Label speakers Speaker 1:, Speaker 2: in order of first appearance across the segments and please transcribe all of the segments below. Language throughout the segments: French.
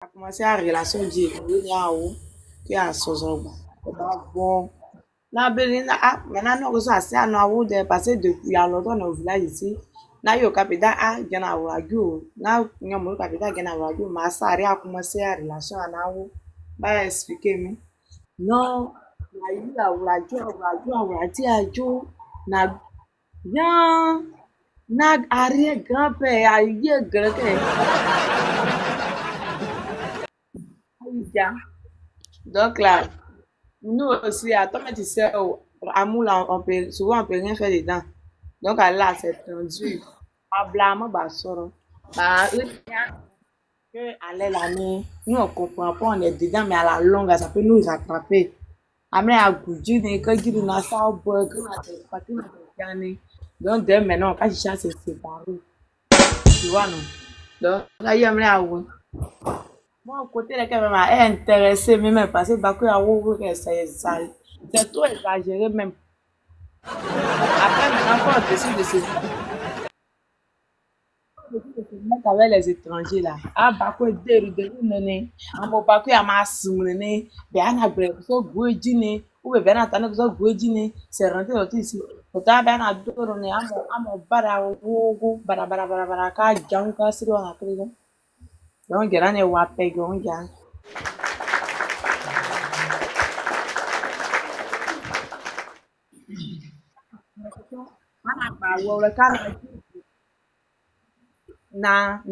Speaker 1: A commencé à relation de où qui a sozogba. Bon, na beli na ah maintenant nous sommes assez à nous de passer depuis il y a longtemps dans le village ici. Na yo capita ah gana waju na nyamu capita gana waju ma sari a commencé à relation à nous. Ba expliquer mi. Non, na yi la waju aju na bien na arrière grand-père a eu grand-père. Donc là, nous aussi, à toi, tu sais, amour, là, souvent, on peut rien faire dedans. Donc là, c'est tendu. À blâmer, bah, sort. Bah, eux, que aller l'année, nous, on comprend pas, on est dedans, mais à la longue, ça peut nous attraper. Après, à Goudji, quand tu as ça, au bois, quand tu as gagné. Donc, dès maintenant, quand tu cherches, c'est séparé. Tu vois, non? Donc, là, il y a un moi, côté là, quand même, elle est intéressée, même parce que Bakou a ouvert, c'est trop exagéré, même. Après, maintenant, quand on décide de se mettre avec les étrangers, là, ah, Bakou est dérudé, ah, mon Bakou a ma soumene, ben, on a bref, so, gouedjine, ou bien, on a tanné, so, gouedjine, c'est rentré ici. Pourtant, ben, on a donné, à mon bara, ou, bara, ka, jang, ka, siri, on a pris, donc, il y a un wapé, donc, na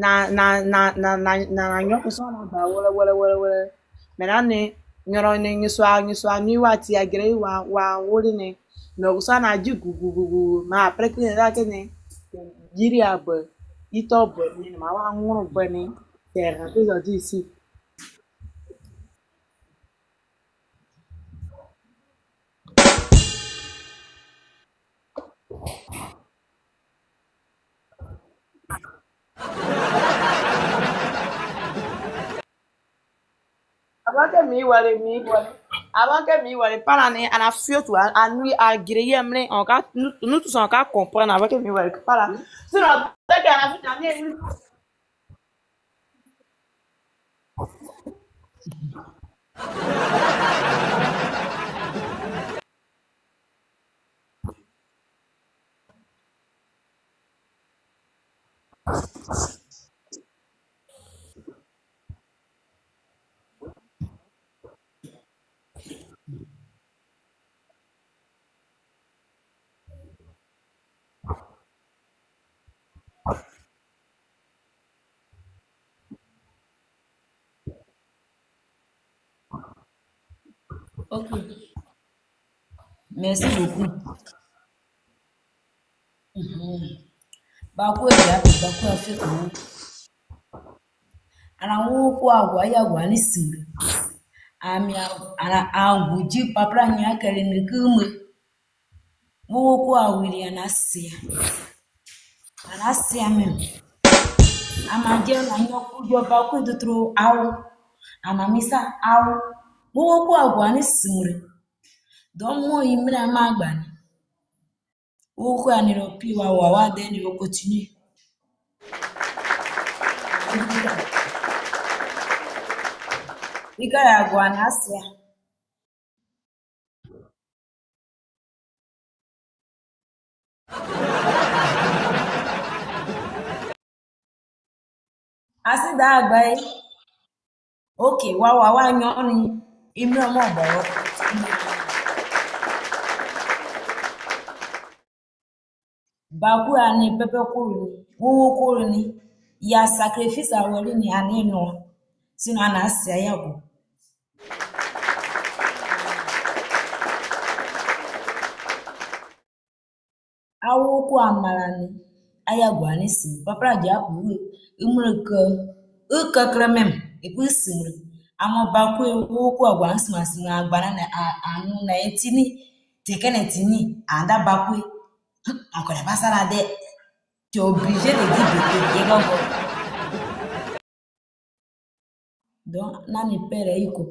Speaker 1: nyɔku sɔŋ na ba wele maintenant ne nyɔrɔ ne nyusua ni wa ti agre wa woli ne no kusa na ji gugugugu ma après que la que ne yiri abe ito be ni ma wa nguru be ni terre que je dis ici. Avant que mi wale pas la ne ana fio tu a nous a griller mle on ka nous tous on ka comprendre avant que mi wale pas la sinon dès que ana fi
Speaker 2: Ok, merci beaucoup. Baku ya baku afika. Ana wo kwa agwa ya gwa ni singa. Ami ana anguji papra nya kele ni kumu. Wo kwa awiri anasia. Anasia men. Ama je na nyoku jo baku dutro awu. Ama misa awu. Wo kwa agwa ni singa. Don mo imra magbani. Wo kwa ni ropi wa wa then you continue. Ika ya gwa na asia. Asi da agba yi. Okay, wa nyo ni imi omo oboro. Baku ani pepe kuru ni, wuwu kuru ni, ya sacrifice awori ni ani no. Sino ana asi ayago. Awu ku amala ni ayago ani si. Papra ji apu imre ke kremem epu simre. Amo baku wuwu ku agwa ansima agbana na anu na etini tekene tini anda baku encore pas ça là de tu es obligé de dire bébé donc nani pere iko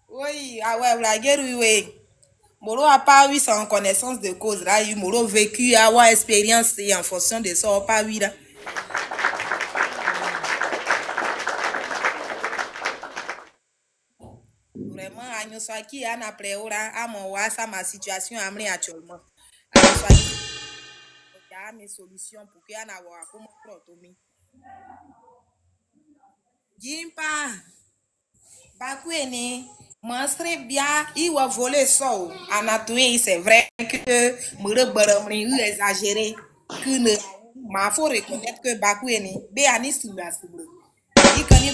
Speaker 3: Oui, ah ouais, la guerre, oui. Moro a pas eu sans connaissance de cause là, il moro vécu avoir expérience et en fonction de ça, pas oui là. Vraiment, agno soit qui a na préora à mon wa ça ma situation amri actuellement. Agno soit qui a mes solutions pour que ana wa comme protomi. Jimpa, bakwene, monstre bien, il va voler ça. Anatoué, c'est vrai que me rebaramri exagéré que ne ma faut reconnaître que bakwene, be ani suba suba. Il connaît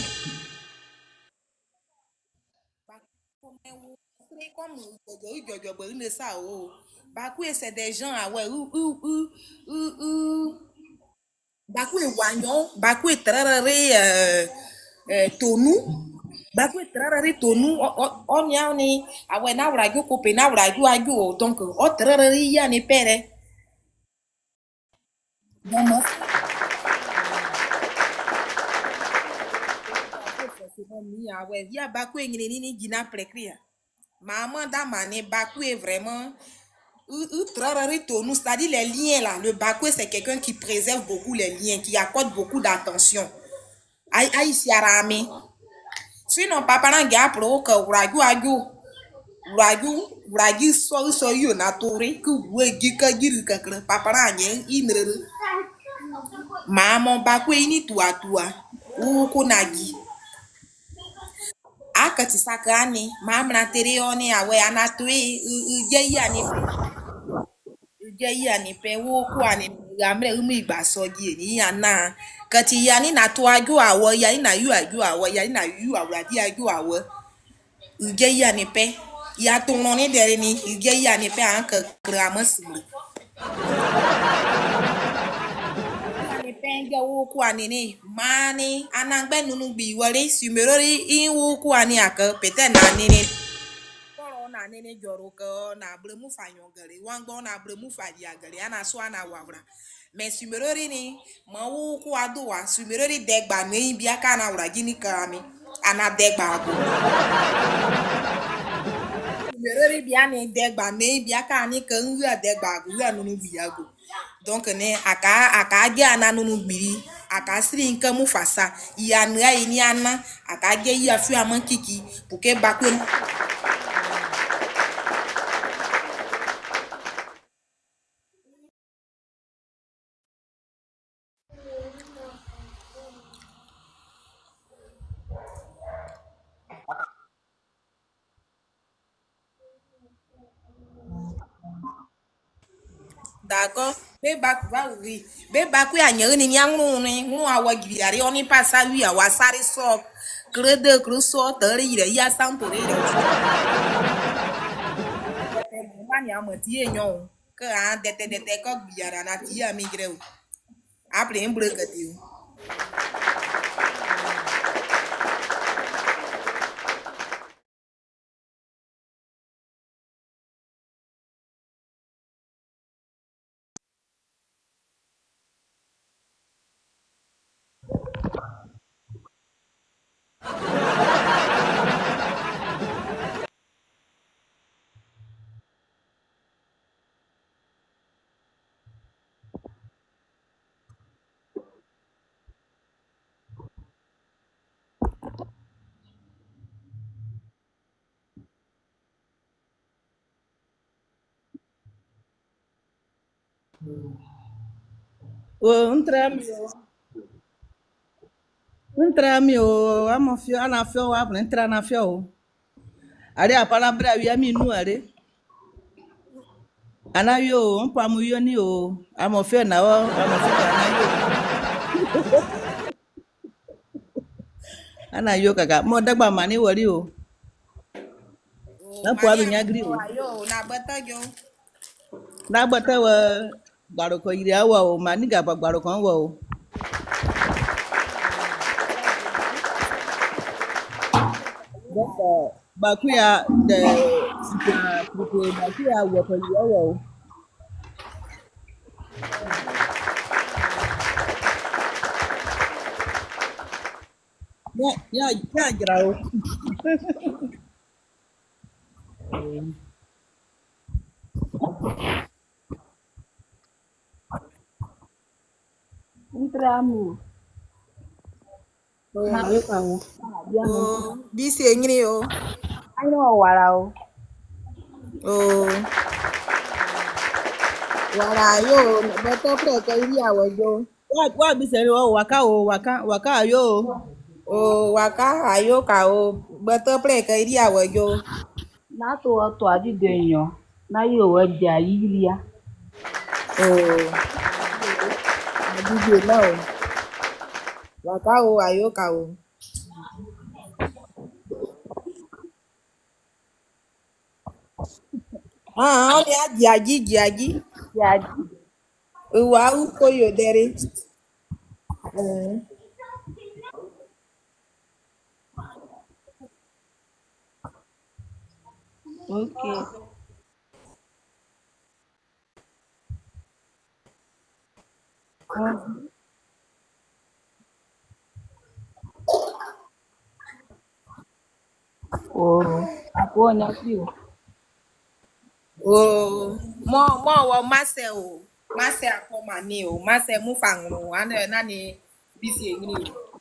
Speaker 3: comme ça. Bakwe, c'est des gens, ah ouais, Bakwe Wagnon, Bakwe Trarare Tonu, Bakwe Trarare Tonu, on y a ni, ah ouais, na wraju coupe, na wraju aju, donc, o Trarare ya ni pere. Maman, ah ouais, ya Bakwe ni gina prekria. Maman damane Bakwe vraiment. Trarare Tonu, c'est-à-dire les liens là. Le Bakwe, c'est quelqu'un qui préserve beaucoup les liens, qui accorde beaucoup d'attention. Aïe, si arame. Sinon, papa n'a gars pro que raju so yo na tore que we gika giru kakra papa n'a nyen inere. Maman Bakwe ini tua u kunagi. Akati sakani, maman na tere oni awe anatwe ye yani ni pe wo ku ani amre umi igbasogi ni yana kati yani na to aju awo yani na yu aju awo yani na yu awradi aju awo uje yani pe ya to no ni dere ni uje yani pe an ka kramas yani pe nge wo ku ani ni mani anagbe nunu bi wore sumerori in wo ku ani aka pete na ni ni na nene joro ko na bremu fanyo gare wangbo na bremu fadia gare ana so ana wawra me sumerori ni ma wu ku aduwa sumerori degba ne bia ka na wra gini kami ana degba go sumerori bia ne degba ne bia ka ni ka nhu degba go ya nunu bia go donc ne aka ge ana nunu gbiri aka siri nkan mu fasa ya na ni ana aka ge ya fu aman kiki pour que Bakwe d'accord. Oui. Bakwe a nyere ni nyangru ni ngu awa gbiari oni pasa lui awa sari so krede kruso tere ire ya santo re. Mani amati enyo ke a dete ko gbiara na ti amigre o. Après un brekati o.
Speaker 4: Oh, entra meu, ana fio, entra na fio. Are a palavra via minu are. Ana yo, pamu yo ni o. Amo fio na o, amo fio ana yo. Ana yo kaka, mo dagba mani wori o. Na po abu nyagri o.
Speaker 3: Ayo na bata yo.
Speaker 4: Na bata wa baroko iri awa o, mani ga baroko wa o. Bakuya de bakuya wa pa yo o. Ya jira o.
Speaker 2: Ntra mi o.
Speaker 3: Oh,
Speaker 2: Na we pa wo. Ya no.
Speaker 3: oh, bisi enyiri o.
Speaker 2: Ai no wara o.
Speaker 3: Oh, wara yo, beto preke iri awojo.
Speaker 4: Wa bi seri o waka ayo o.
Speaker 3: Oh, waka ayo ka o, beto preke iri awojo.
Speaker 2: Na to to adi de yan. Na yo we di ayiri ya.
Speaker 3: Oh, adije na o. Waka o, ayo ka o. Ah, ọ dị aji.
Speaker 2: Ya di.
Speaker 3: Uwa uko yo dere.
Speaker 2: Okay. Oh, aku nya pi o.
Speaker 3: Oh, mo wo mase o. Mase akoma ni o. Mase mu fangro. Ana na ni bisi enyiri o.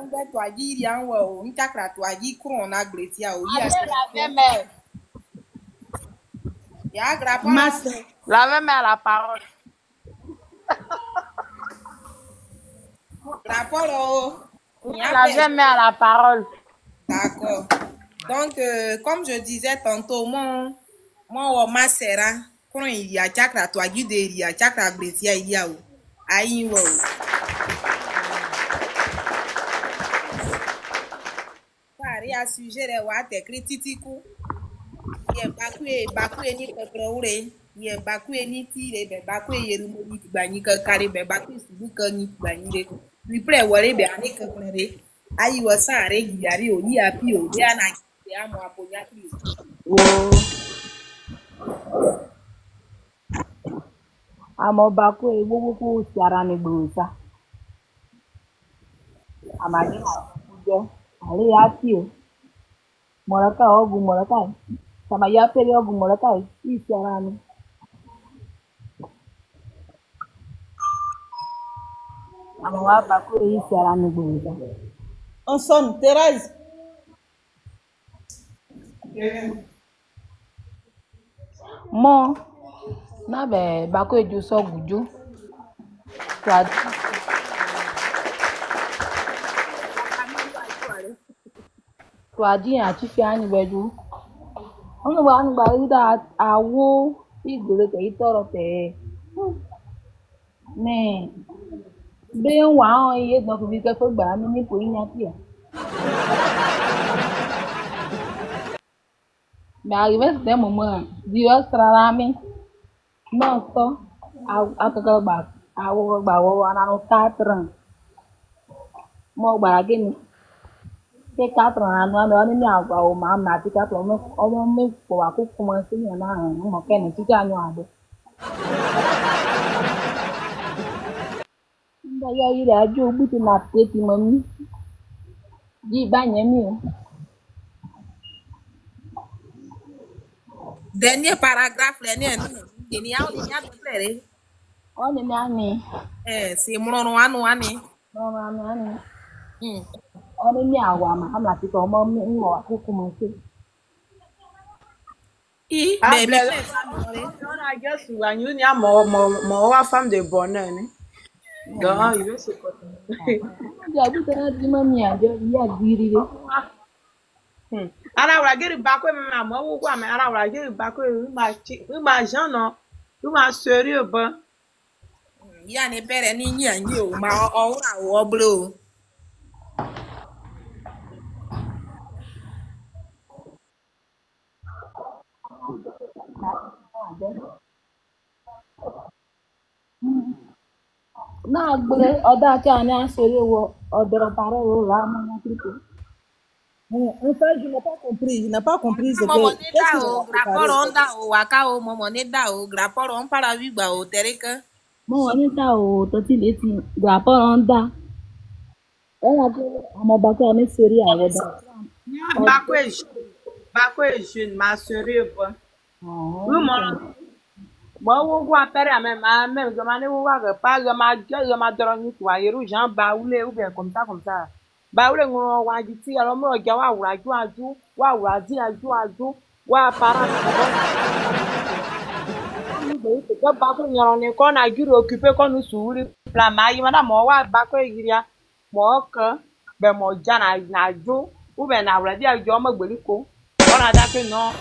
Speaker 3: Ngbe to aji ri anwo o. Ntakra to aji kron na gretia o. Ya grapa.
Speaker 4: Massa.
Speaker 1: La même a la parole.
Speaker 3: Grapolo.
Speaker 1: La même a la parole.
Speaker 3: D'accord. Donc, comme je disais tantôt, mon masera, quand il y a chakra, toi, il y a chakra, bretia, il y a où? Aïe, wow. Pari a sujet de wa te critiquer. Ye baku ni pepre ure. Ye baku ni tire be baku ye rumo ni gbani ka kare be baku sibu ka ni gbani re. We pray wore be ani ka kare. Ayi wa sare giyari o ni api o de ana ya mo aponya pri.
Speaker 2: Oh. Amo baku e gbogbo ko si ara ni gbosa. Amani na kuje. Ale ya ti o. Moraka ogu moraka. Sama ya pere ogu moraka si ara ni. Amo wa baku e si ara ni gbosa.
Speaker 4: On sonne, Thérèse.
Speaker 2: Mo na be baku e ju so guju. Tuadi ati fi ani beju. Onu ba anu ba ida awo igore ke itoro te. Me be wa on iye gan fi ke fo gba mi ni po yin ati e. Me arrive ce moment Dieu sera mi. Non so akaka gba awo gba wo ana no 4 ans. Mo gba gini. Ke 4 ans anu anu ni agba o ma na ti 4 omo me po akoko mo si yan na mo ke ni ti anu ade. Nda ya ire ajo buti na teti mami. Ji ba yen mi o.
Speaker 3: Dernier paragraphe le ni ni ya o ni ya tere.
Speaker 2: O ni mi ani.
Speaker 3: Si mrono anu ani.
Speaker 2: No ma mi ani. O ni mi awa ma am la ti ko mo mi mo akoko mo si.
Speaker 3: Baby.
Speaker 1: On a guess ou une y a mon femme de bonheur. Donc, il veut se porter.
Speaker 2: Ja bu tana di mami ajo ya diri re.
Speaker 1: Ara wura giri bakwe me ma mo wo kwa me ara wura giri bakwe we ma jean no. We ma sérieux ba.
Speaker 3: Ya ni pere ni nyan yi o ma o ra wo blo.
Speaker 2: Na gbere oda ti ani asere wo odoro pare wo ra mo na tripo.
Speaker 4: En fait, je n'ai pas compris. Je n'ai pas compris ce que.
Speaker 3: Momo ni da
Speaker 4: Qu'est-ce que
Speaker 3: o
Speaker 4: tu as
Speaker 3: graporo
Speaker 4: préparé?
Speaker 3: onda o waka o momo ni da o graporo on para wi gba o tereka.
Speaker 5: Mo wani ta o to ti leti grandpa onda. Ela ke amo ba ko mi seri awoda.
Speaker 1: Bakwe jeune, ma sœur, quoi. Oui,
Speaker 5: Oh,
Speaker 1: mon. Moi, on voit père à même, je m'en ai ouvert pas, je m'a donné quoi, et rouge, Jean Baoulé, ou bien comme ça, comme ça. Baoulé, on va dire, alors moi, je vais wa parents, ko bakwe nyɔrɔni kɔ na giri occupé kɔ nu suwuri plan ma yi mana mɔ wa bakwe yiria mɔ ke bɛ mɔ dza na dzo ou bien na wladi adzɔ me gbeli ko ɔna da ke nɔ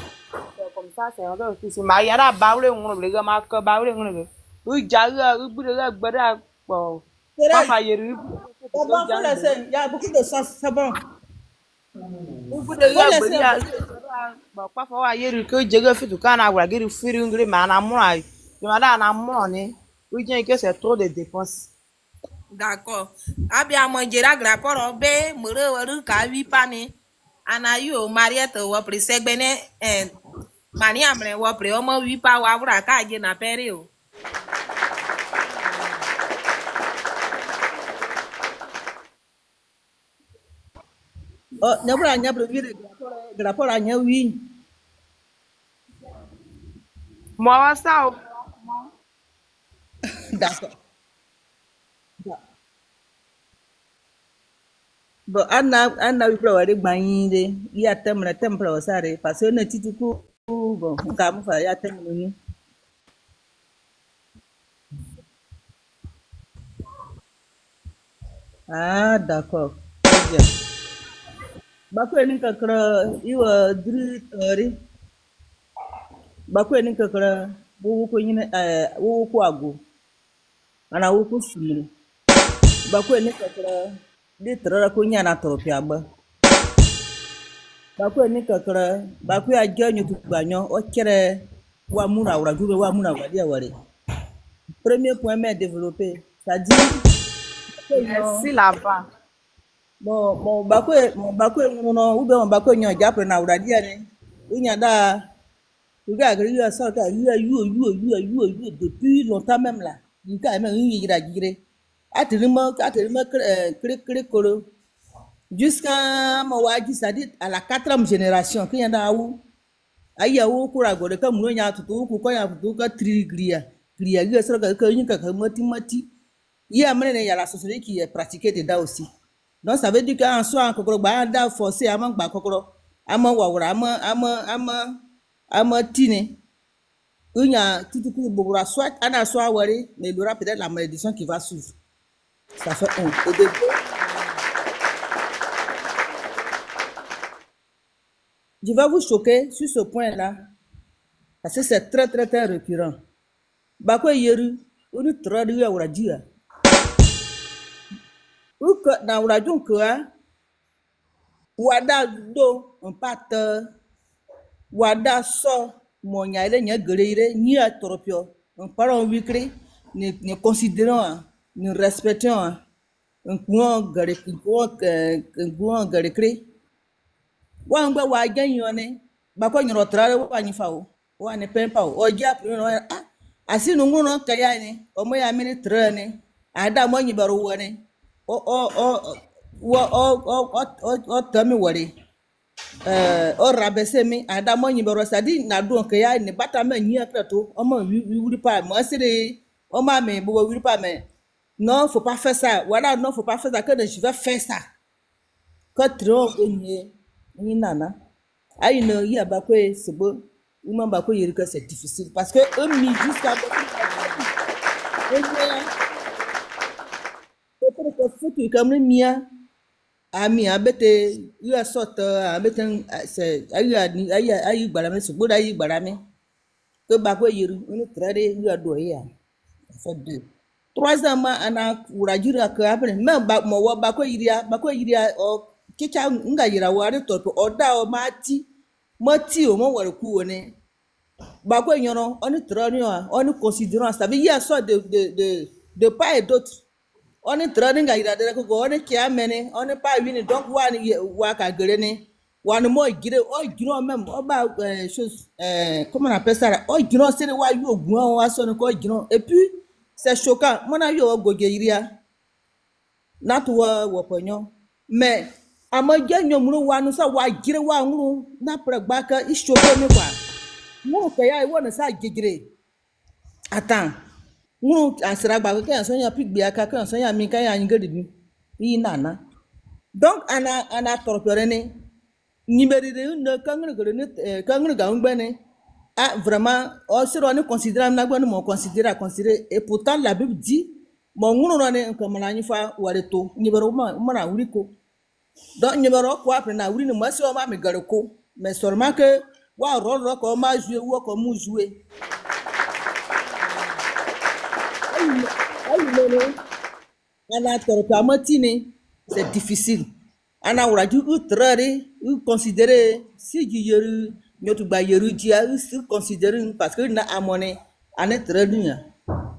Speaker 1: comme ça c'est un peu aussi ma yi ara bawle ŋun le ma ke bawle ŋun le u dza u gbi de gbe de kpɔ papa yeri
Speaker 4: C'est bon, faut laisser. Il y a beaucoup de sauce, c'est bon.
Speaker 1: u gbi de
Speaker 4: Faut
Speaker 1: gbe
Speaker 4: laisser.
Speaker 1: ya papa wa yeri ke jege fitu kana wla giri firi ngri ma na mu ai je ma da na mu ni u je que c'est trop de dépenses.
Speaker 3: D'accord. Abia mo jera graporo be mere waru ka wi pani. Ana yo Mariette wo pre segbene mani amre wo pre o mo wi pa wa wura ka je na pere o.
Speaker 4: Oh, nyabra nyabra vire grapora nya wi.
Speaker 1: Moi ça
Speaker 4: D'accord. Bon, Anna wi pro wari gbanyinde. Ya tem pro sare parce que ne titiku bon, ka mu fa ya tem ni. Ah, d'accord. Très bien. Bakwe ni kakra iwa dri tori. Bakwe ni kakra wo ko nyine wo ko ago. Ana wo ko sumri. Bakwe ni kakra di trara ko nyana tropi agba. Bakwe ni kakra bakwe ajanyo tu banyo o kere wa muna wura jube wa muna wadi aware. Premier point mais développé, ça dit
Speaker 1: merci là-bas.
Speaker 4: bakwe ngono ube mo bakwe nyo japre na wura dia ni. Unya da uga agri ya sa ka you depuis longtemps même là. Il ka même ira gire. Atrima cré kolo. Jusqu'à Mawaji, c'est-à-dire à la 4e génération, qu'il y a où, aïe, où, courago, le camoufle, il y a tout, quoi, il y a tout, triglia, il y a eu ça, mati. Il y a amené, il y a la société qui est pratiquée dedans aussi. Donc, ça veut dire qu'en soi, encore, bah, forcé, à manque, bah, encore, à man, wawra, à man, tine. Il y a tout, soit, à la soit, mais il y aura peut-être la malédiction qui va suivre. Ça fait un. Et de je vais vous choquer sur ce point-là, parce que c'est très, très, très récurrent. Bakwe yeru, on est très dur à uradia. Ou que dans urajon que, wada do, un pâte, wada so, mon yale, n'y a guerrier, ni à toropio, un parent wikri, ne considérant, ne respectant, un courant garicri. Wa ngba wa ganyone bakwa nyoro trare wa nyifa o wa ne pempa o ja pri no asi no ngunu ka ya ni o mo ya mini trane ada mo nyibaro wo ni o tami wori o rabese mi ada mo nyibaro sadi na do ka ya ni bata ma nyi akrato o mo wuri pa mo asire o ma me bo wuri pa me non faut pas faire ça voilà non faut pas faire ça que je vais faire ça que trop onye ni nana aïe ne y a bakwe sebo ou bakwe yeri que c'est difficile parce que eux mis jusqu'à peut-être que foutu comme mia ami abete you a sorte abete c'est aïe balame sebo aïe balame que bakwe yeri une trade you a do ya ça fait 2 3 ans ana urajira que après même mo bakwe yiria o kicha nga yira wari toto oda o mati o mo wari ku one bakwe nyoro oni trani oni considérant ça veut dire ça de part et d'autre oni trani nga yira de ko oni kia mene oni pa wini donc wa ka gere ni wani mo gire o giro même o ba chose comment on appelle ça o giro c'est wa yu ogun wa so ni ko giro et puis c'est choquant. Mon avis, au Gogeria, Natua Waponyo. Mais, à ma gagne, nous sa wa gire wa nguru, na prebaka, is choqué me quoi. Mon kaya, I want to say gigre. Attends. Nous, en sera baguette, en sonia pic biaka, en sonia mika, en gadi. Inana. Donc, ana torperene. Numéro de kangre gaungbene. Ah, vraiment, on se rend considérable, n'a considéré. Et pourtant, la Bible dit, mon on comme la nifa ou areto, numéro mana uriko. Donc, numéro quoi, après, na uri, moi, si on m'a megaroko. Mais seulement que, wa rôle, comme ma joué ou comme joué. Ana torpamotine, c'est difficile. Ana uraju utrare, u considérer si tu nyotu ba yeru dia u considérer parce que na amone ane trade.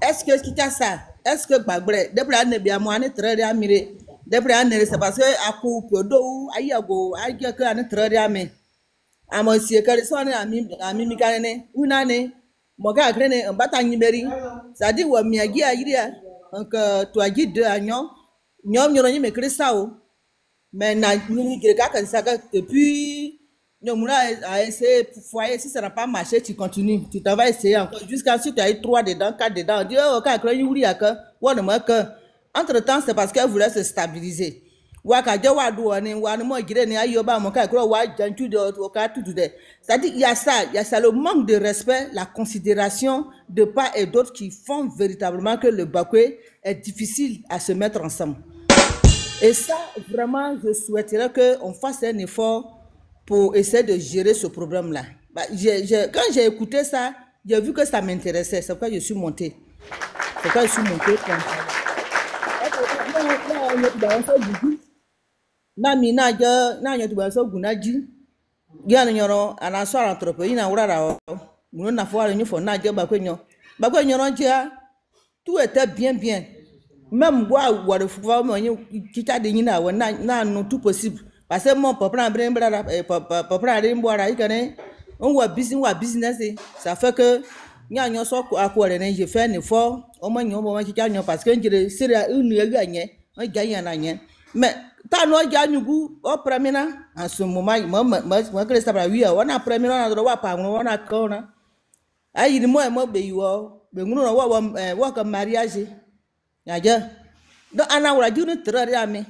Speaker 4: Est-ce que kita ça? Est-ce que bagbre depuis ane bia mo ane trade amire depuis ane c'est parce que aku podo ayago agia que ane trade ame. Amo si que so ane ami mi kanene unane moga grene mbata nyimeri ça dit wa miagi ayiria que toi guide de agnon nyom nyoro me kristao. Mais depuis, a essayé pour foyer, si ça n'a pas marché, tu continues. Tu t'en vas essayer encore. Jusqu'à ce que tu aies 3 dedans, 4 dedans. On dit, oh, entre temps, c'est parce qu'elle voulait se stabiliser. C'est-à-dire, il y a ça, le manque de respect, la considération de part et d'autre qui font véritablement que le Bakwe est difficile à se mettre ensemble. Et ça, vraiment, je souhaiterais qu'on fasse un effort pour essayer de gérer ce problème-là. Bah, quand j'ai écouté ça, j'ai vu que ça m'intéressait. C'est pourquoi je suis montée. C'est pourquoi je suis montée. Tout était bien. Même moi, tout possible. Parce que mon papa business, ça fait que je fais un effort. Parce que je gagne. Mais t'as no gagne au premier en ce moment, moi que ça va on a premier on a droit pas on a corona. Aïe, moi, mariage. Yaja do ana wura junu trare ame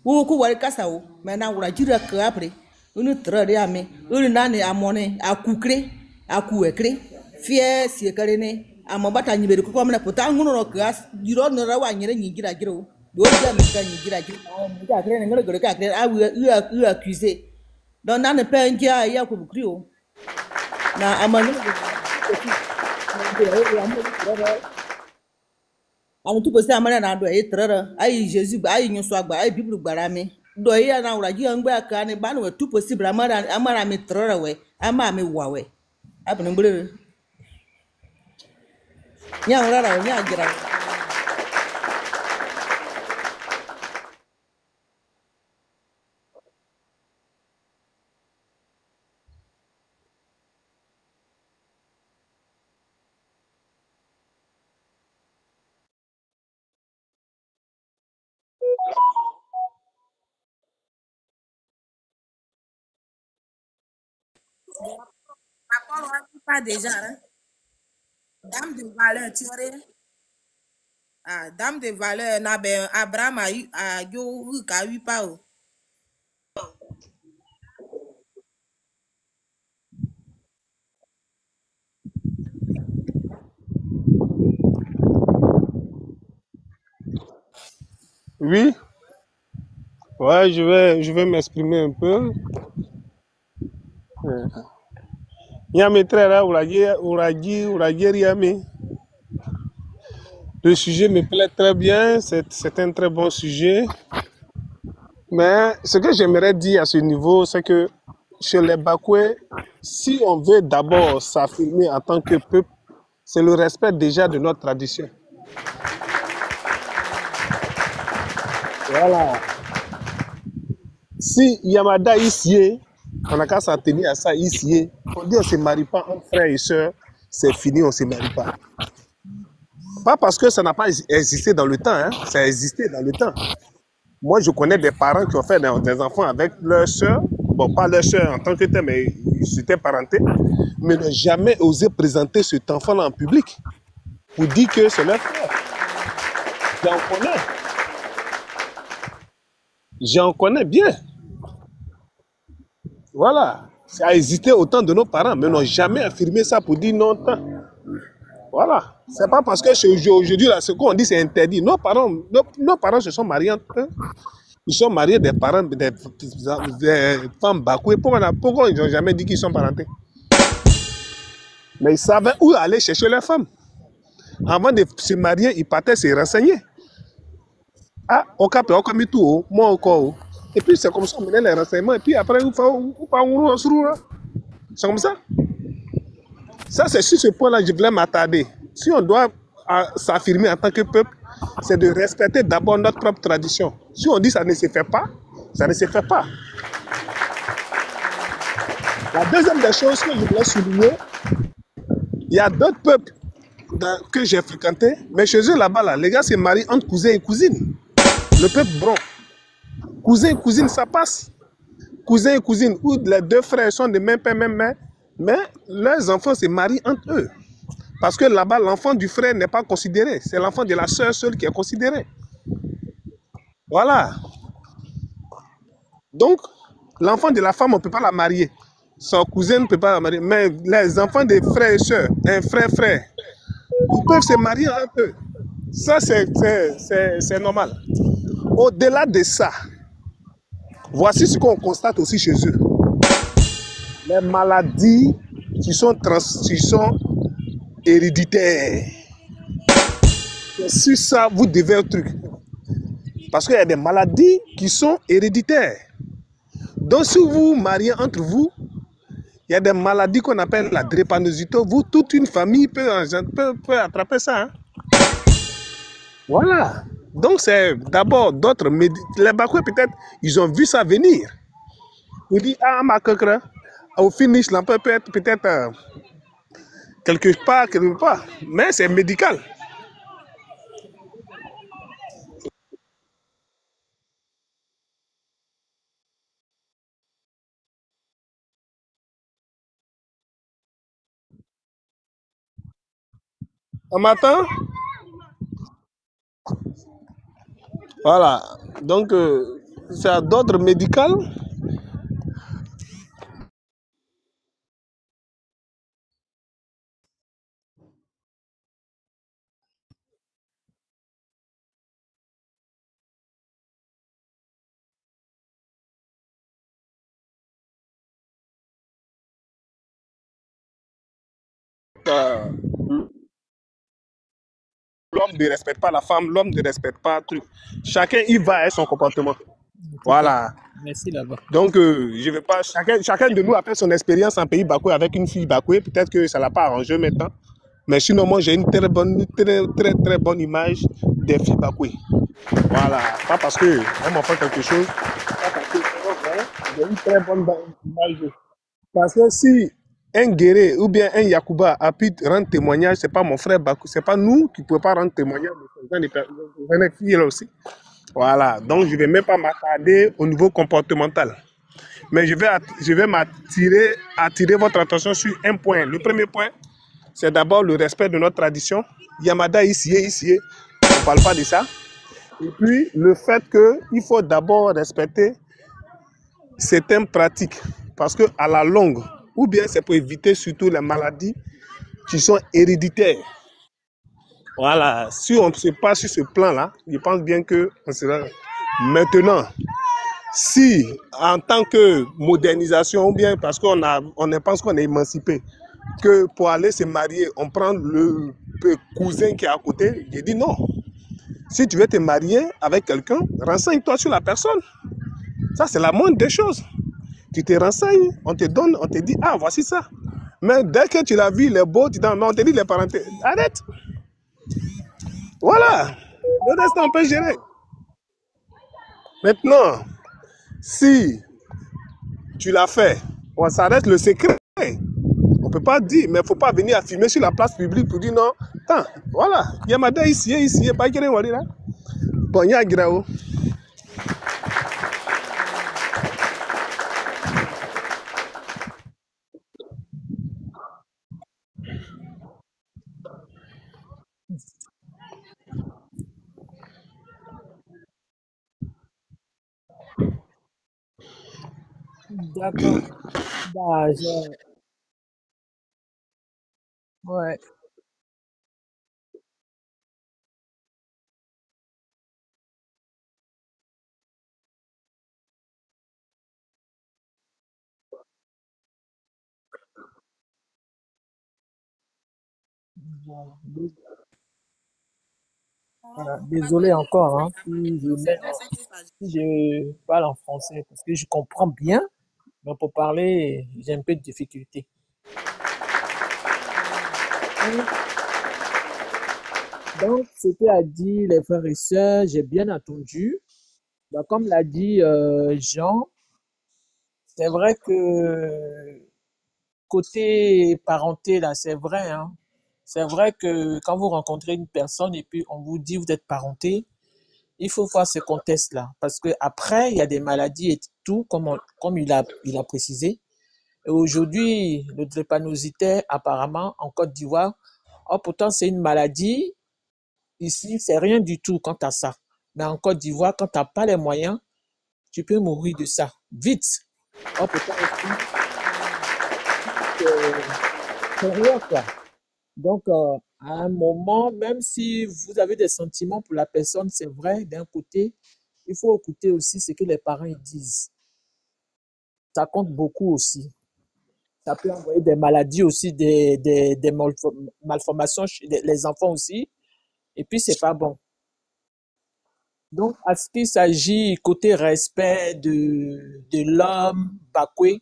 Speaker 4: wo ku wari kasa wo me na wura jira ka apre unu trare ame unu nane amone akukre akuekre fie siekare ne amobata nyibere ko mena pota ngunu ro ka jiro no ra wa nyere nyigira giro do ja me ka nyigira giro mu ka kre ne ngere ka kre u accuser don nane penja ya ku bukrio na amanu on tout possible amana na do e trara ai Jesus ai nyo so agba ai Bible gbara mi do e na wura ji ngbe aka ni ba no tout possible amara mi trara we ama mi wa we abun ngbere nya wura ra nya gira
Speaker 3: D'accord, on pas déjà, hein? Dame de valeur, tu aurais. Ah, dame de valeur, na ben Abraham a yo ka wi pa o.
Speaker 6: Oui, ouais, je vais m'exprimer un peu. Le sujet me plaît très bien, c'est un très bon sujet. Mais ce que j'aimerais dire à ce niveau, c'est que chez les Bakwe, si on veut d'abord s'affirmer en tant que peuple, c'est le respect déjà de notre tradition. Voilà. Si Yamada ici, on n'a qu'à s'en tenir à ça ici. On dit on ne se marie pas entre frères et sœurs, c'est fini, on ne se marie pas. Pas parce que ça n'a pas existé dans le temps, hein. Ça a existé dans le temps. Moi, je connais des parents qui ont fait des enfants avec leur soeur. Bon, pas leur soeur en tant que tel, mais ils étaient parentés. Mais n'ont jamais osé présenter cet enfant-là en public pour dire que c'est leur frère. J'en connais. J'en connais bien. Voilà. Ça a existé au temps de nos parents, mais n'ont jamais affirmé ça pour dire non. Voilà. C'est pas parce que aujourd'hui, là, ce qu'on dit, c'est interdit. Nos parents se sont mariés entre eux. Ils sont mariés des parents, des femmes bakouées. Pourquoi ils n'ont jamais dit qu'ils sont parentés? Mais ils savaient où aller chercher leurs femmes. Avant de se marier, ils partaient se renseigner. Ah, au cap, au comme tout, moi encore. Et puis c'est comme ça, on menait les renseignements. Et puis après, c'est comme ça. Ça, c'est sur ce point-là que je voulais m'attarder. Si on doit s'affirmer en tant que peuple, c'est de respecter d'abord notre propre tradition. Si on dit que ça ne se fait pas, ça ne se fait pas. La deuxième des choses que je voulais souligner, il y a d'autres peuples que j'ai fréquentés, mais chez eux là-bas, là, les gars se marient entre cousins et cousines. Le peuple bron. Cousin et cousine, ça passe. Cousin et cousine, où les deux frères sont de même père, même mère, mais leurs enfants se marient entre eux. Parce que là-bas, l'enfant du frère n'est pas considéré. C'est l'enfant de la sœur seule qui est considéré. Voilà. Donc, l'enfant de la femme, on ne peut pas la marier. Son cousin ne peut pas la marier. Mais les enfants des frères et sœurs, un frère, ils peuvent se marier entre eux. Ça, c'est normal. Au-delà de ça, voici ce qu'on constate aussi chez eux. Les maladies qui sont héréditaires. C'est sur ça vous devez un truc. Parce qu'il y a des maladies qui sont héréditaires. Donc si vous vous mariez entre vous, il y a des maladies qu'on appelle la drépanocytose. Vous, toute une famille peut attraper ça. Hein? Voilà. Donc c'est d'abord d'autres médicaments. Les Bakoués peut-être, ils ont vu ça venir. Ils disent, ah ma coquera, au finish, là peut être peut-être quelque part. Mais c'est médical. Un matin, voilà. Donc, c'est d'ordre médical. L'homme ne respecte pas la femme, l'homme ne respecte pas le truc. Chacun y va avec son comportement. Voilà.
Speaker 7: Merci là-bas.
Speaker 6: Donc, je vais pas. Chacun de nous a fait son expérience en pays bakoué avec une fille bakoué. Peut-être que ça ne l'a pas arrangé maintenant. Mais sinon, moi, j'ai une très bonne image des filles bakoué. Voilà. Pas parce qu'elles m'ont fait quelque chose. Pas parce que j'ai une très bonne image. Parce que si un guéré ou bien un Yakuba a pu rendre témoignage, ce n'est pas mon frère Bakou, ce n'est pas nous qui ne pouvons pas rendre témoignage de ces filles là aussi. Voilà, donc je ne vais même pas m'attarder au niveau comportemental. Mais je vais attirer votre attention sur un point. Le premier point, c'est d'abord le respect de notre tradition. Yamada ici, on ne parle pas de ça. Et puis le fait qu'il faut d'abord respecter certaines pratiques. Parce qu'à la longue, ou bien c'est pour éviter surtout les maladies qui sont héréditaires. Voilà, si on ne se passe sur ce plan-là, je pense bien que on sera maintenant. Si en tant que modernisation, ou bien parce qu'on pense qu'on est émancipé, que pour aller se marier, on prend le cousin qui est à côté, j'ai dit non. Si tu veux te marier avec quelqu'un, renseigne-toi sur la personne. Ça, c'est la moindre des choses. Tu te renseignes, on te donne, on te dit, ah, voici ça. Mais dès que tu l'as vu, il est beau, on te dit les parentés. Arrête. Voilà. Le reste, on peut gérer. Maintenant, si tu l'as fait, on s'arrête le secret. On peut pas dire, mais il ne faut pas venir affirmer sur la place publique pour dire non. Attends, voilà, il y a madame ici, pas qu'il y ait là. Bon, il y a Grao.
Speaker 7: D'accord. Bah, ouais. Voilà. Voilà. Désolé encore hein, si je parle en français parce que je comprends bien, mais pour parler, j'ai un peu de difficulté. Donc, ce qu'a dit les frères et sœurs, j'ai bien entendu. Bah, comme l'a dit Jean, c'est vrai que côté parenté, là, c'est vrai, hein. C'est vrai que quand vous rencontrez une personne et puis on vous dit vous êtes parenté, il faut voir ce contexte-là. Parce que après, il y a des maladies et tout, comme il a précisé. Et aujourd'hui, le drépanocytaire, apparemment, en Côte d'Ivoire, oh, pourtant, c'est une maladie. Ici, c'est rien du tout quant à ça. Mais en Côte d'Ivoire, quand tu n'as pas les moyens, tu peux mourir de ça. Vite. Oh, pourtant, c'est rien, quoi. Donc, à un moment, même si vous avez des sentiments pour la personne, c'est vrai, d'un côté, il faut écouter aussi ce que les parents disent. Ça compte beaucoup aussi. Ça peut envoyer des maladies aussi, des malformations chez les enfants aussi. Et puis, c'est pas bon. Donc, à ce qu'il s'agit côté respect de l'homme Bakwe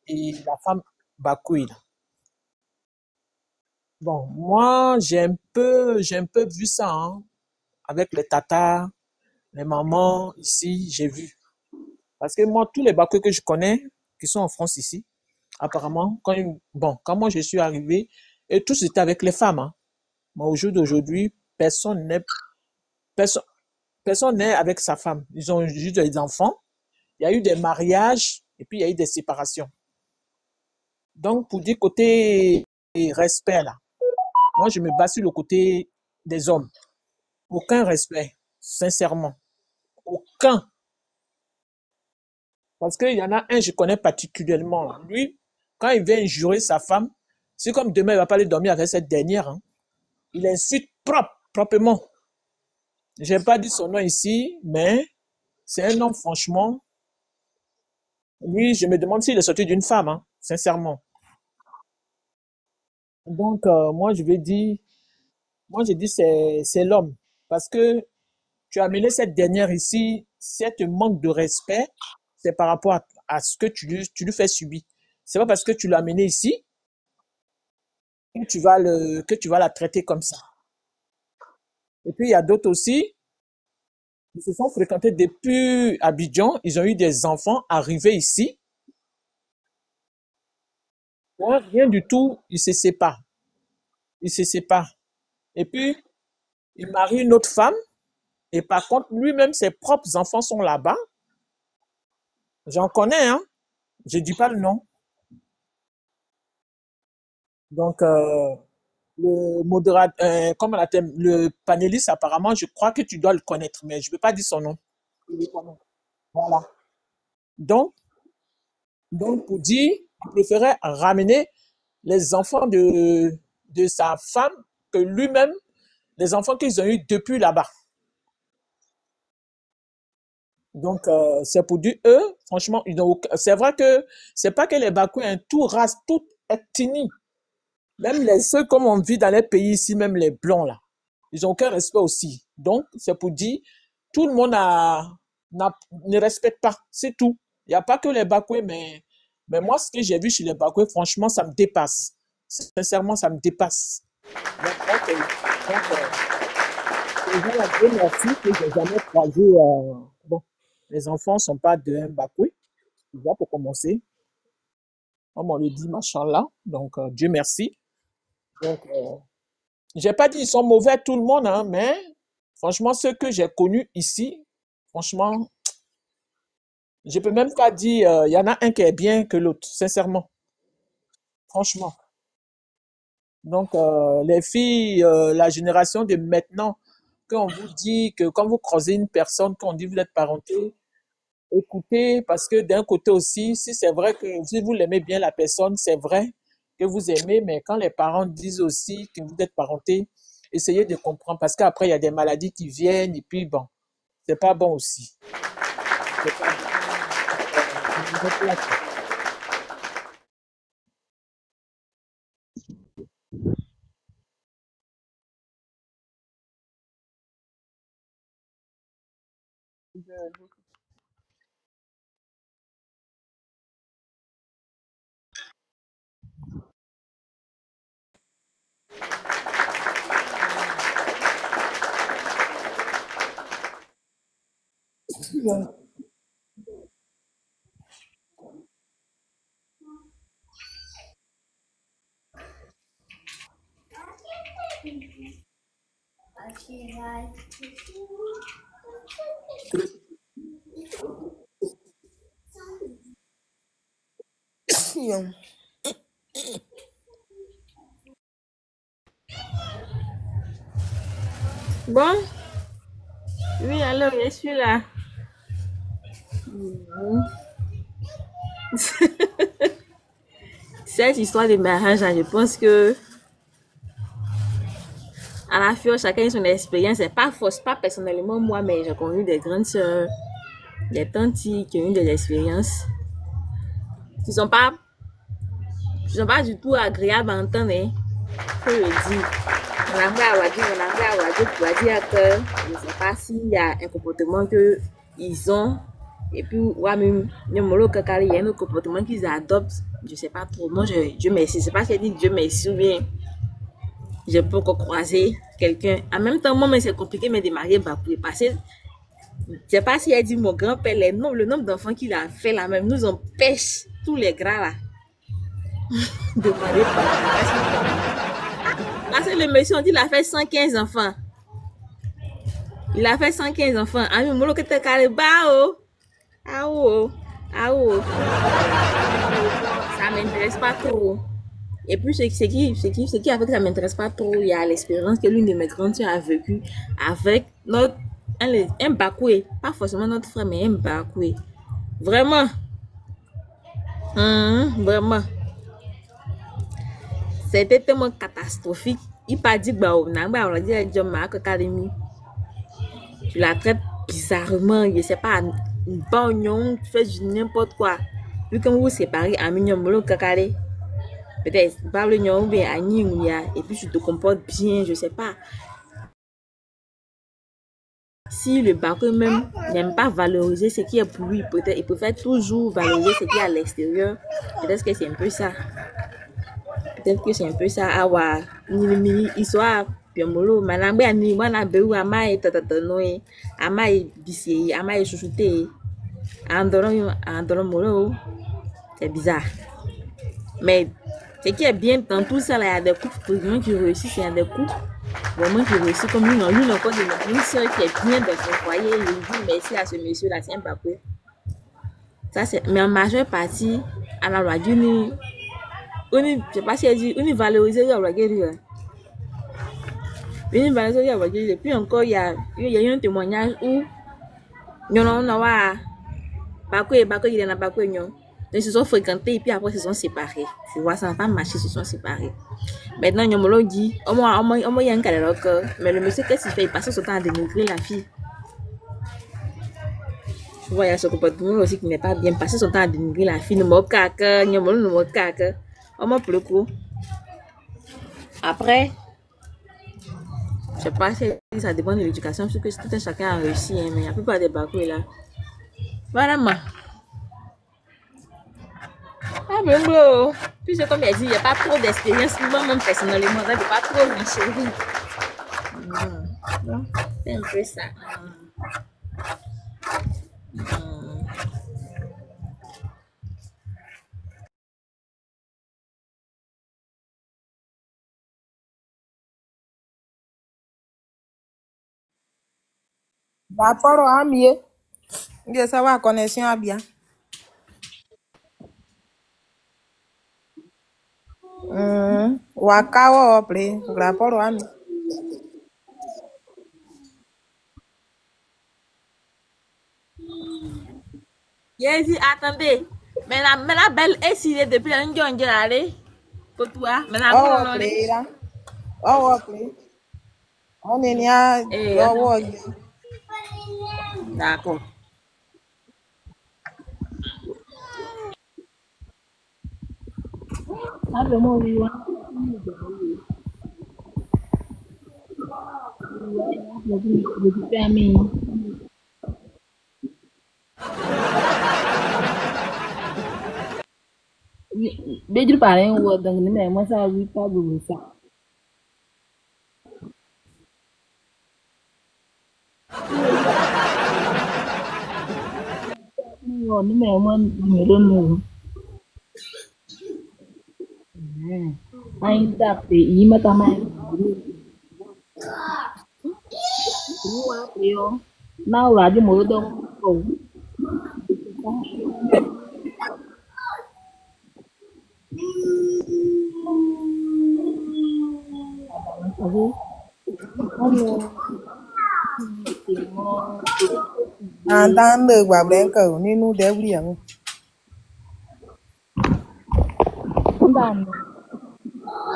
Speaker 7: et la femme Bakwe, là. Bon, moi, j'ai un peu vu ça, hein, avec les tatas, les mamans ici, j'ai vu. Parce que moi, tous les Bakwe que je connais, qui sont en France ici, apparemment, quand moi je suis arrivé, et tous étaient avec les femmes, hein. Mais au jour d'aujourd'hui, personne, personne n'est avec sa femme. Ils ont juste des enfants. Il y a eu des mariages et puis il y a eu des séparations. Donc, pour dire côté respect, là, moi, je me base sur le côté des hommes. Aucun respect, sincèrement. Aucun. Parce qu'il y en a un, je connais particulièrement. Lui, quand il vient jurer sa femme, c'est comme demain, il ne va pas aller dormir avec cette dernière, hein. Il insulte proprement. Je n'ai pas dit son nom ici, mais c'est un homme, franchement. Lui, je me demande s'il est sorti d'une femme, hein, sincèrement. Donc, moi, je dis c'est l'homme. Parce que tu as amené cette dernière ici, cette manque de respect, c'est par rapport à ce que tu lui fais subir. C'est pas parce que tu l'as amené ici que tu vas la traiter comme ça. Et puis, il y a d'autres aussi, ils se sont fréquentés depuis Abidjan, ils ont eu des enfants arrivés ici. Ouais, rien du tout, ils se séparent. Ils se séparent. Et puis, il marie une autre femme, et par contre, lui-même, ses propres enfants sont là-bas. J'en connais, hein. Je dis pas le nom. Donc, le modérateur, comment on l'appelle, le panéliste, apparemment, je crois que tu dois le connaître, mais je ne peux pas dire son nom. Voilà. Donc, pour dire, il préférait ramener les enfants de sa femme que lui-même, les enfants qu'ils ont eus depuis là-bas. Donc, c'est pour dire, eux, franchement, c'est vrai que c'est pas que les Bakouis, hein, tout race, toute ethnie, même ceux comme on vit dans les pays ici, même les blancs là, ils n'ont aucun respect aussi. Donc, c'est pour dire, tout le monde ne respecte pas, c'est tout. Il n'y a pas que les Bakouis, mais moi, ce que j'ai vu chez les Bakouis, franchement, ça me dépasse. Sincèrement, ça me dépasse. Donc, merci que j'ai jamais croisé. Bon, les enfants ne sont pas de un Bakouis, déjà pour commencer. comme on le dit, machallah. Donc, Dieu merci. Donc, j'ai pas dit ils sont mauvais tout le monde, hein, mais franchement, ceux que j'ai connus ici, franchement, je peux même pas dire, il y en a un qui est bien que l'autre, sincèrement, franchement. Donc, les filles, la génération de maintenant, quand on vous dit que quand vous croisez une personne, quand on dit vous êtes parenté, écoutez, parce que d'un côté aussi, si c'est vrai que si vous l'aimez bien la personne, c'est vrai que vous aimez, mais quand les parents disent aussi que vous êtes parenté, essayez de comprendre, parce qu'après, il y a des maladies qui viennent, et puis bon, c'est pas bon aussi. C'est pas bon.
Speaker 5: Bon, oui, alors, je suis là. Cette histoire de mariage, je pense que à la fin, chacun a son expérience. C'est pas force, pas personnellement moi, mais j'ai connu des grandes sœurs, des tantes qui ont eu des expériences qui sont pas du tout agréables à entendre, hein. Faut le dire. On a pour dire que je ne sais pas s'il y a un comportement que ils ont. Et puis, ouais, même, il y a un autre comportement qu'ils adoptent. Je sais pas trop. Moi, Dieu merci. C'est pas que je dis Dieu merci ou bien je peux encore croiser quelqu'un. En même temps, moi, mais c'est compliqué, mais de marier, bah, pour passer. Je sais pas si elle dit mon grand-père, le nombre d'enfants qu'il a fait là, même nous empêche tous les gras là de marier. Parce que le monsieur, on dit, il a fait 115 enfants. Il a fait 115 enfants. Ah, mais moi, que t'es carré, bah, oh. Ah, oh. Ah, oh. Ça m'intéresse pas trop. Et puis, ce qui a fait que ça m'intéresse pas trop, il y a l'expérience que l'une de mes grandes soeurs a vécue avec un Bakoué. Pas forcément notre frère, mais un Bakoué. Vraiment. Vraiment. C'était tellement catastrophique. Il pas dit, bah, on a dit, tu la traites bizarrement, je sais pas, une bonne, tu fais n'importe quoi. Vu que vous vous séparez, à mignon, cacaré. Peut-être, parle ou bien à et puis tu te comportes bien, je sais pas. Si le Bakoué même n'aime pas valoriser ce qui est pour lui, peut-être il préfère toujours valoriser ce qui est à l'extérieur. Peut-être que c'est un peu ça. Peut-être que c'est un peu ça. Ah ouais, histoire, puis molo, manambe ani, wana beu ama et tatanoé, ama et bissé, ama et chouchouté, andoro molo. C'est bizarre. Mais ce qui est bien dans tout ça, là, il y a des couples qui réussissent, il y a des couples vraiment qui réussissent. Comme nous, encore une soeur qui est bien dans son foyer, je dis merci à ce monsieur-là, c'est un Bakoué. Ça, c'est, mais en majeure partie, à la loi d'une, je sais pas si elle dit, une valoriser la baguette. Une valoriser la baguette. Et puis encore, il y a eu un témoignage où, on a Bakoué, il y en a Bakoué, ils se sont fréquentés et puis après, ils se sont séparés. Tu vois, ça n'a pas marché, ils se sont séparés. Maintenant, Nyomolo dit, il y a un cas mais le monsieur, qu'est-ce qu'il fait? Il passe son temps à dénigrer la fille. Tu vois, il y a ce comportement aussi qui n'est pas bien. Passer son temps à dénigrer la fille, Nyomolo, pour le coup. Après, je sais pas si ça dépend de l'éducation, parce que tout un chacun a réussi, hein, mais il n'y a plus pas de Bakoué là. Voilà, moi. Ah, ben, bro. Puis, comme il a dit, il n'y a pas trop d'expérience. Moi-même, personnellement, je n'ai pas trop renchéri. C'est un peu ça.
Speaker 3: Rapport à mieux. Il ça va connexion à bien. Wakawa play rapport à mieux.
Speaker 5: Jésus, attendez. Mais la belle est sigée depuis un jour, pour toi. Mais la
Speaker 3: Oh,
Speaker 5: grande,
Speaker 3: play là. Oh, play. On est nia.
Speaker 5: eh,
Speaker 3: Oh,
Speaker 5: d'accord. Bejur paling buat dengan ini masa wipa berusa. Ini memang meron. Anh đạp để ý mà tao mày đúng quá điều nào là cho mỗi đông cùng
Speaker 3: anh đang được vào bên cầu nên nó đeo liền.
Speaker 5: không đàn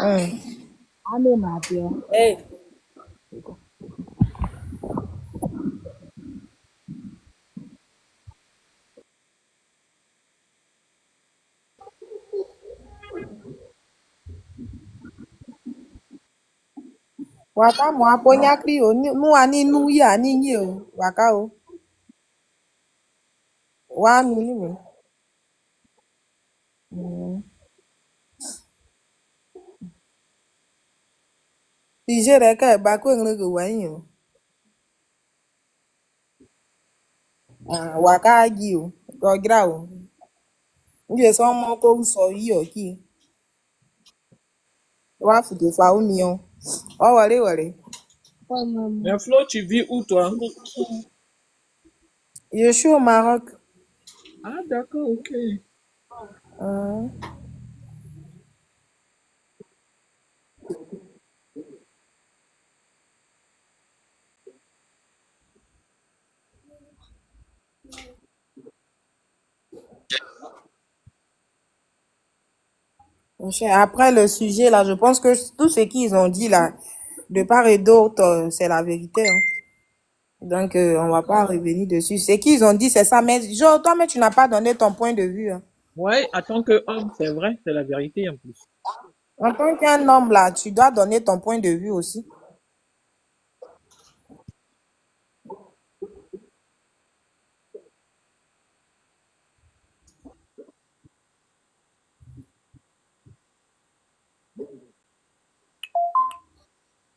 Speaker 3: Ừ.
Speaker 5: anh đi mà điều
Speaker 3: Ê, waka mo aponya kri o nu ani nu ya ni yi o waka o. Wa nu ni mi. Ti je re ka ba ko ngre go wa yin o. Ah, waka ji o. Go gra o. Nje so mo ko so yi o ki. Wa fu de fa o mi o. O wale wale.
Speaker 7: Mais Flo, tu vis où toi?
Speaker 3: Je suis au Maroc.
Speaker 7: Ah, d'accord, ok.
Speaker 3: Ah. Mon cher, après le sujet là, je pense que tout ce qu'ils ont dit là, de part et d'autre, c'est la vérité. Hein. Donc, on va pas revenir dessus. Ce qu'ils ont dit, c'est ça. Mais genre, toi, mais tu n'as pas donné ton point de vue. Hein.
Speaker 7: Ouais, en tant qu'homme, c'est vrai, c'est la vérité en plus.
Speaker 3: En tant qu'un homme là, tu dois donner ton point de vue aussi.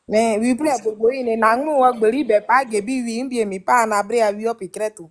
Speaker 3: Mais oui, plus de bruit, ne nangu wa gbeli be pa gebi wi mbie mi pa na bre a wi opikretu.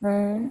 Speaker 3: Hmm.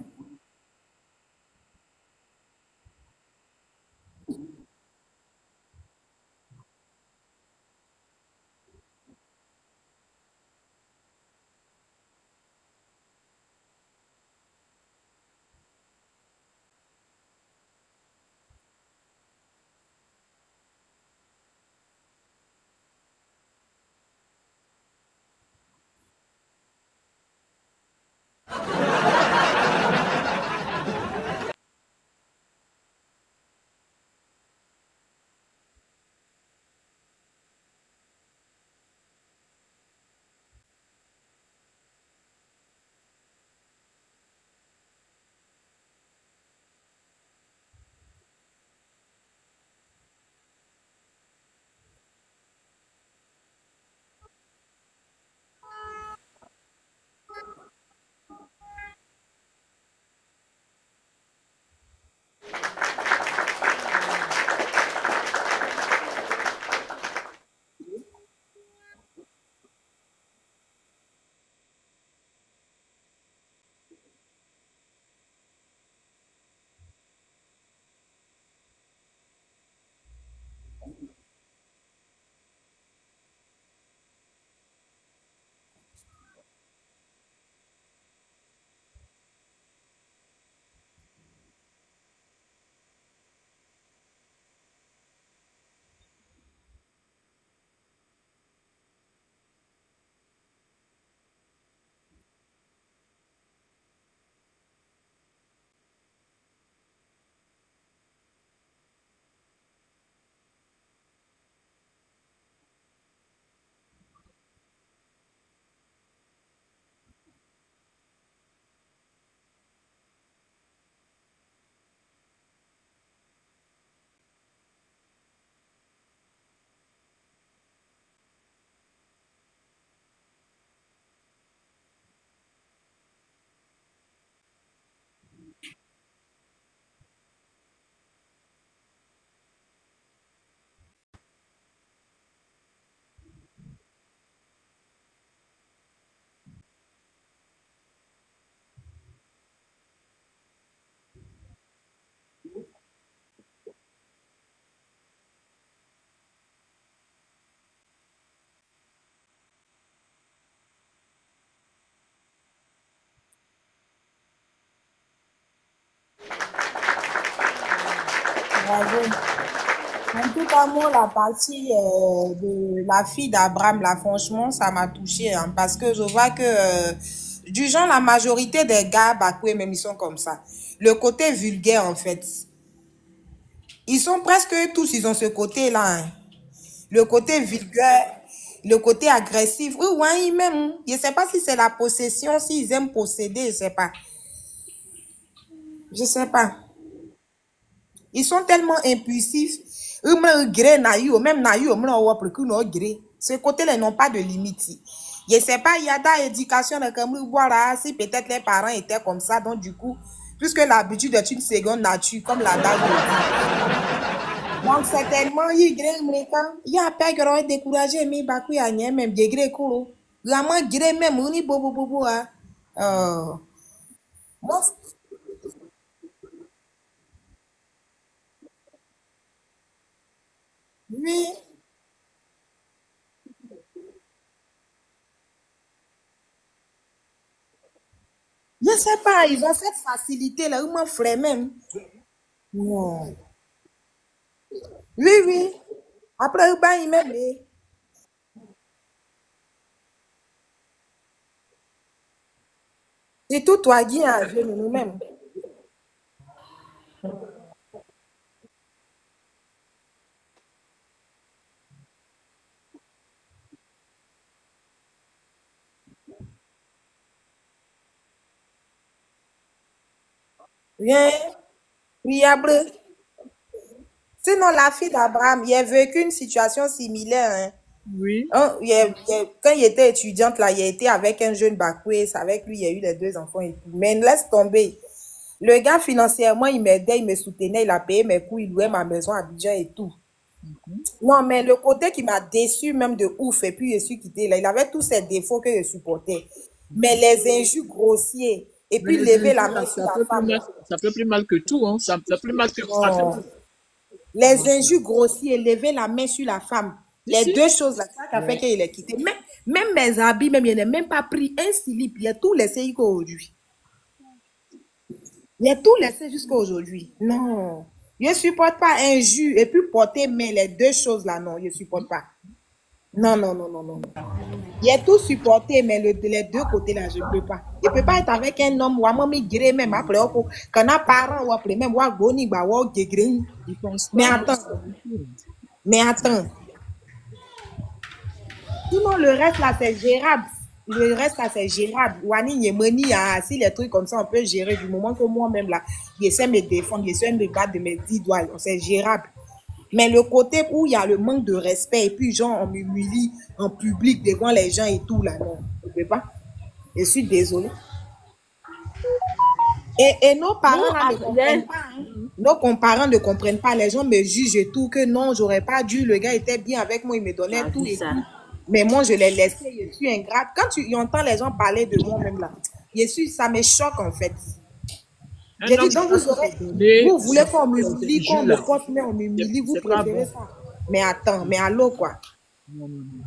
Speaker 3: Bravo. En tout cas, moi, la partie de la fille d'Abraham, là, franchement, ça m'a touché, hein, parce que je vois que, du genre, la majorité des gars, Bakwe, même, ils sont comme ça. Le côté vulgaire, en fait. Ils sont presque tous, ils ont ce côté-là, hein. Le côté vulgaire, le côté agressif. Oui, ouais, même. Je ne sais pas si c'est la possession, s'ils aiment posséder, je ne sais pas. Je ne sais pas. Ils sont tellement impulsifs. Ce côté-là, ils n'ont pas de limite. Je ne sais pas, il y a des éducations comme voilà, si peut-être les parents étaient comme ça, donc du coup, puisque l'habitude est une seconde nature, comme la dame le dit. Donc certainement, il y a pas que découragé, mais bakou y a même degré cool. Vraiment, gré même, on y bobo bobo. Moi, oui. Je ne sais pas, ils ont cette facilité-là, ils m'en feraient même. Non. Oui, oui. Après, ils m'aiment. C'est tout toi qui a joué nous-mêmes. Rien. Oui, après. Sinon, la fille d'Abraham, il a vécu une situation similaire, hein.
Speaker 7: Oui.
Speaker 3: Hein, quand il était étudiante, là, il a été avec un jeune Bakoué, c'est avec lui, il y a eu les deux enfants et tout. Mais laisse tomber. Le gars, financièrement, il m'aidait, il me soutenait, il a payé mes coûts, il louait ma maison à Abidjan et tout. Non, mais le côté qui m'a déçu même de ouf, et puis je suis quittée là, il avait tous ces défauts que je supportais. Mais les injures grossiers, et
Speaker 7: Mais
Speaker 3: puis
Speaker 7: les
Speaker 3: lever la
Speaker 7: injures,
Speaker 3: main
Speaker 7: là,
Speaker 3: sur la femme, là.
Speaker 7: ça fait plus mal que tout, hein. Ça fait plus mal que ça fait
Speaker 3: Non.
Speaker 7: plus.
Speaker 3: Les injures grossiers, lever la main sur la femme.
Speaker 7: Si,
Speaker 3: Les
Speaker 7: si.
Speaker 3: deux choses là, ça qui a fait qu'il est quitté. Même mes habits, même, il n'a même pas pris un slip. Il a tout laissé jusqu'à aujourd'hui. Il a tout laissé jusqu'à aujourd'hui. Non. Je ne supporte pas injure et puis porter mais les deux choses là, non, je ne supporte pas. Non, non, non, non, non, non. Il a tout supporté, mais les deux côtés là, je ne peux pas. Je ne peux pas être avec un homme ou un homme migré même après, quand on a parents ou après même, ou à goni, ou à guégré.
Speaker 7: Ils pensent
Speaker 3: Mais
Speaker 7: pas,
Speaker 3: attends, mais attends. Sinon, le reste là, c'est gérable. Le reste là, c'est gérable. Wani, Yemeni, si les trucs comme ça, on peut gérer du moment que moi-même là, j'essaie de me défendre, j'essaie de me battre de mes 10 doigts, c'est gérable. Mais le côté où il y a le manque de respect et puis genre on m'humilie en public devant les gens et tout là, non, je ne peux pas. Je suis désolée. Et nos parents là ne comprennent pas. Hein. Nos parents ne comprennent pas. Les gens me jugent et tout que non, j'aurais pas dû. Le gars était bien avec moi, il me donnait tout et tout. Mais moi, je l'ai laissé. Je suis ingrate. Quand tu entends les gens parler de moi même là, ça me choque en fait. J'ai dit, donc vous voulez qu'on m'humilie, qu'on me porte, mais on m'humilie, vous préférez ça. Mais attends, mais allô quoi.
Speaker 7: Non, non, non.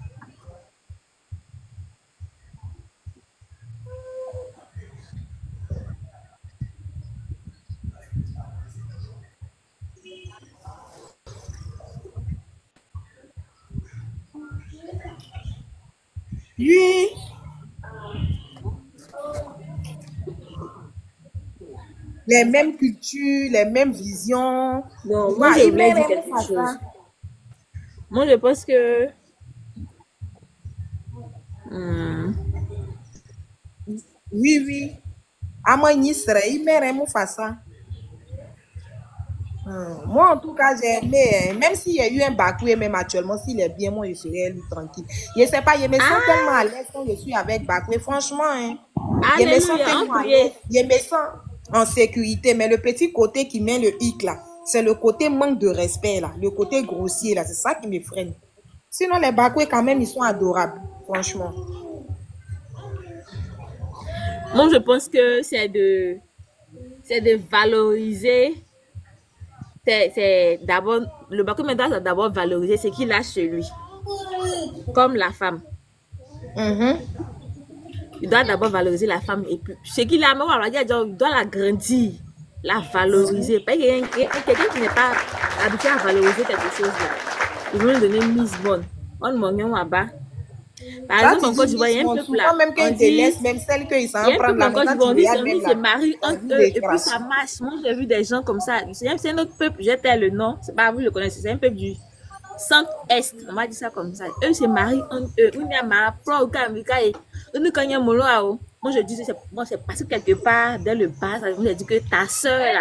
Speaker 3: Oui. Les mêmes cultures, les mêmes visions.
Speaker 5: Non, moi, je voulais dire quelque chose. Moi, je pense que...
Speaker 3: Oui, oui. Moi, en tout cas, j'ai aimé, même s'il y a eu un Bakoué, même actuellement, s'il est bien, moi, je serais lui tranquille. Je ne sais pas, je me sens tellement à l'aise quand je suis avec Bakoué. Franchement, hein, je me sens tellement à l'aise. Je me sens en sécurité, mais le petit côté qui met le hic là, c'est le côté manque de respect là, le côté grossier là, c'est ça qui me freine. Sinon, les Bakoué, quand même, ils sont adorables, franchement.
Speaker 5: Moi, je pense que c'est de valoriser. C'est d'abord, le Bakoué doit d'abord valoriser ce qu'il a chez lui, comme la femme. Il doit d'abord valoriser la femme et puis ce qu'il a, il doit la grandir. la valoriser. Pas quelqu'un qui n'est pas habitué à valoriser quelque chose là. Ils vont lui donner mise bonne. On m'en à bas. Par
Speaker 3: Quand
Speaker 5: exemple,
Speaker 3: tu
Speaker 5: en Côte
Speaker 3: dis
Speaker 5: d'Ivoire, il y a un
Speaker 3: Miss Monde,
Speaker 5: peuple là.
Speaker 3: souvent même quand
Speaker 5: On
Speaker 3: ils te
Speaker 5: dit,
Speaker 3: laissent, même celle qu'ils
Speaker 5: il y
Speaker 3: s'en
Speaker 5: a un
Speaker 3: prennent
Speaker 5: peuple
Speaker 3: là,
Speaker 5: en
Speaker 3: mais
Speaker 5: Côte
Speaker 3: quand
Speaker 5: d'Ivoire,
Speaker 3: tu regardes même
Speaker 5: on se
Speaker 3: là,
Speaker 5: marie
Speaker 3: t'as
Speaker 5: entre
Speaker 3: envie
Speaker 5: eux
Speaker 3: de
Speaker 5: et puis ça
Speaker 3: cracher.
Speaker 5: marche. Moi, j'ai vu des gens comme ça. C'est un autre peuple, j'ai tel le nom. C'est pas vous le connaissez, c'est un peuple du centre-est. On m'a dit ça comme ça. Eux se marient entre eux. Une a ma pro, une quand il y a molo à eau. Moi, je dis, c'est parce que quelque part, dès le bas, ça veut dire que ta soeur, là,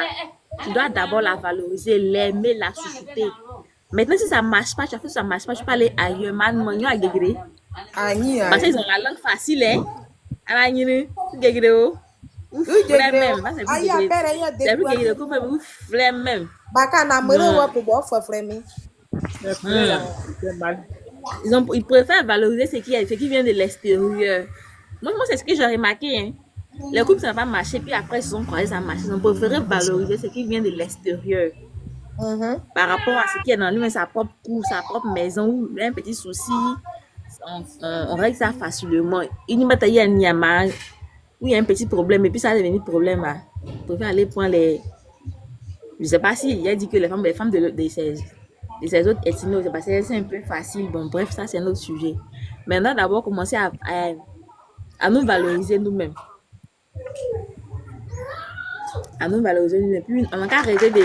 Speaker 5: tu dois d'abord la valoriser, l'aimer, la chouchouter. Maintenant, si ça marche pas, tu as fait ça marche pas, tu peux aller ailleurs. Man, mon à Guégré.
Speaker 3: Ani,
Speaker 5: Parce qu'ils
Speaker 3: ani.
Speaker 5: ont la langue facile, hein. À la Guégré, oh. Ouf,
Speaker 3: Oui,
Speaker 5: vrai
Speaker 3: degré.
Speaker 5: même. C'est plus
Speaker 3: Aïe,
Speaker 5: Guégré.
Speaker 3: appelle, il y a
Speaker 5: C'est plus
Speaker 3: découvert.
Speaker 5: Guégré, comme même, ouf, vrai même.
Speaker 3: Baka na mere
Speaker 5: Non.
Speaker 3: wa pour boire faut frémir.
Speaker 7: Les frères là, c'est mal.
Speaker 5: Ils préfèrent valoriser ce qui vient de l'extérieur. Moi c'est ce que j'ai remarqué. Hein. Les couples, ça n'a pas marché, puis après, ils se sont croisés, ça a marché. Ils ont préféré valoriser ce qui vient de l'extérieur par rapport à ce qui est dans lui, sa propre cour, sa propre maison, où il y a un petit souci, on règle ça facilement. Il y a un Niama, où il y a un petit problème, et puis ça a devenu problème. Hein. On préfère aller prendre les. Je ne sais pas si il a dit que les femmes de ces autres ethnies, c'est parce que c'est un peu facile. Bon, bref, ça, c'est un autre sujet. Maintenant, d'abord, commencer à nous valoriser nous-mêmes. À nous valoriser nous-mêmes. Puis, on n'a qu'à arrêter de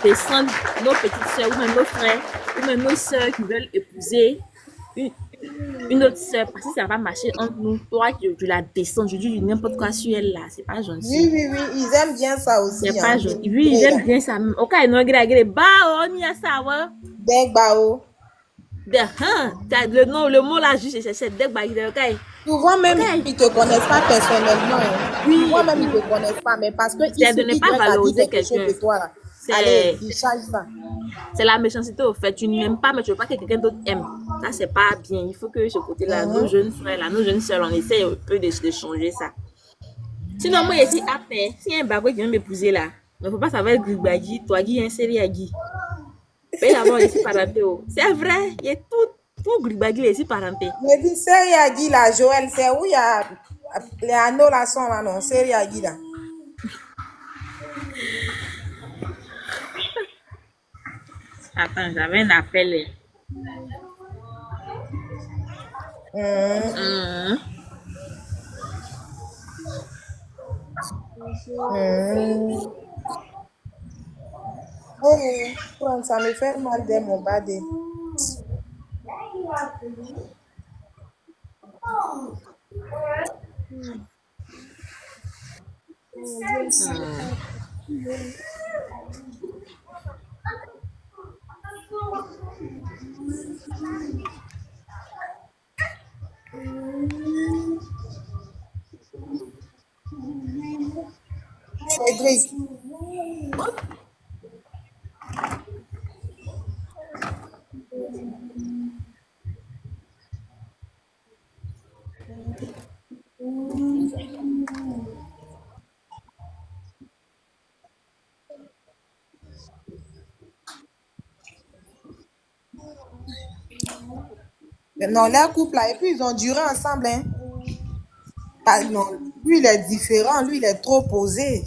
Speaker 5: descendre nos petites soeurs ou même nos frères ou même nos soeurs qui veulent épouser une autre soeur parce que ça va marcher entre nous. Toi, tu la descends, je dis n'importe quoi sur elle là. C'est pas gentil.
Speaker 3: Oui, ils aiment bien ça aussi.
Speaker 5: C'est pas gentil. Oui, ils aiment bien ça. Ok, ils n'ont pas bah, on y a ça, ouais.
Speaker 3: Degbao.
Speaker 5: Le mot là, juste, c'est Degba.
Speaker 3: Souvent même, ils ne te connaissent pas personnellement. Hein.
Speaker 5: Oui.
Speaker 3: Souvent même, ils ne te connaissent pas, mais parce qu'ils
Speaker 5: C'est de ne pas valoriser
Speaker 3: quelque chose de toi. Là.
Speaker 5: C'est...
Speaker 3: Allez, ils chargent ça.
Speaker 5: C'est la méchanceté au fait. Tu n'aimes pas, mais tu veux pas que quelqu'un d'autre aime. Ça, c'est pas bien. Il faut que ce côté-là, nos jeunes frères, là, nos jeunes soeurs, on essaie un peu de changer ça. Sinon, moi, ici, après, s'il y a un bagou qui vient m'épouser là, il ne faut pas savoir Gribagi, toi, Guy, un série à Guy. Mais d'abord, ici, parenté. C'est vrai, il y a tout Gribagi ici, parenté.
Speaker 3: Mais dis, série à Guy là, Joël, c'est où il y a les anneaux là sont là, non, série à Guy là.
Speaker 5: Attends, j'avais un appel.
Speaker 3: Oh, ça me fait mal de mon bade. Cédric. Non, leur couple là, et puis ils ont duré ensemble. Hein. Ah, non, lui il est différent, lui il est trop posé.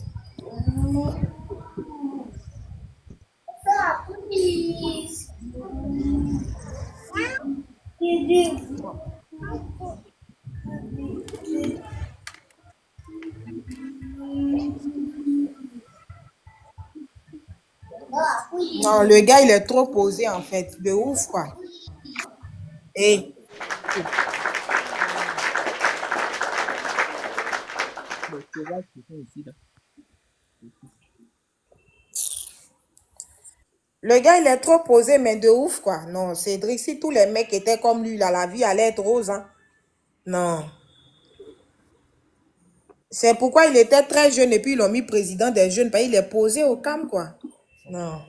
Speaker 3: Non, le gars il est trop posé en fait, de ouf quoi. Et le gars il est trop posé mais de ouf quoi. Non, Cédric, si tous les mecs étaient comme lui là, la vie allait être rose. Hein. Non. C'est pourquoi il était très jeune et puis ils l'ont mis président des jeunes. Parce qu'il est posé au camp quoi. Non.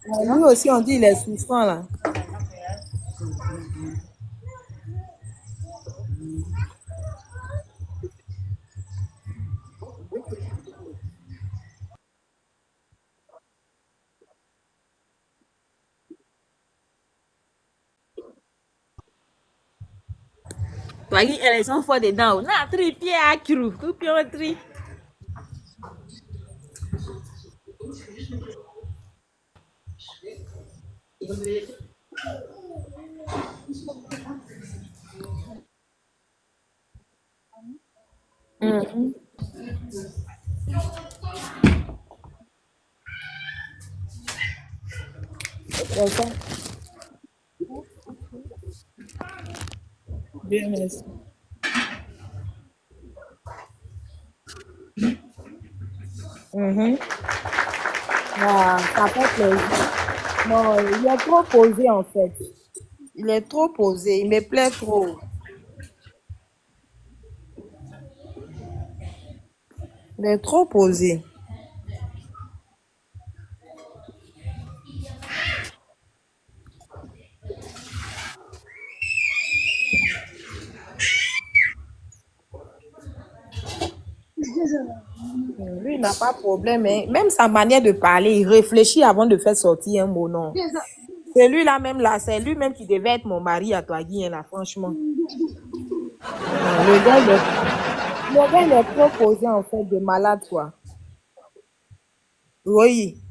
Speaker 3: Lui aussi, on dit il est souffrant là.
Speaker 5: Toi, elles sont fortes dedans. Na, tri pied à crou. Coupe un tri.
Speaker 3: Comme ça. Bien, merci. Ah, ça fait plaisir. Non, il est trop posé en fait. Il est trop posé. Il me plaît trop. Il est trop posé. Lui, il n'a pas de problème. Hein. Même sa manière de parler, il réfléchit avant de faire sortir un mot. Non. C'est lui-là même là. C'est lui-même qui devait être mon mari à toi, Guy, hein, là, franchement. Non, le gars, il est trop posé en fait, de malade, quoi. Oui.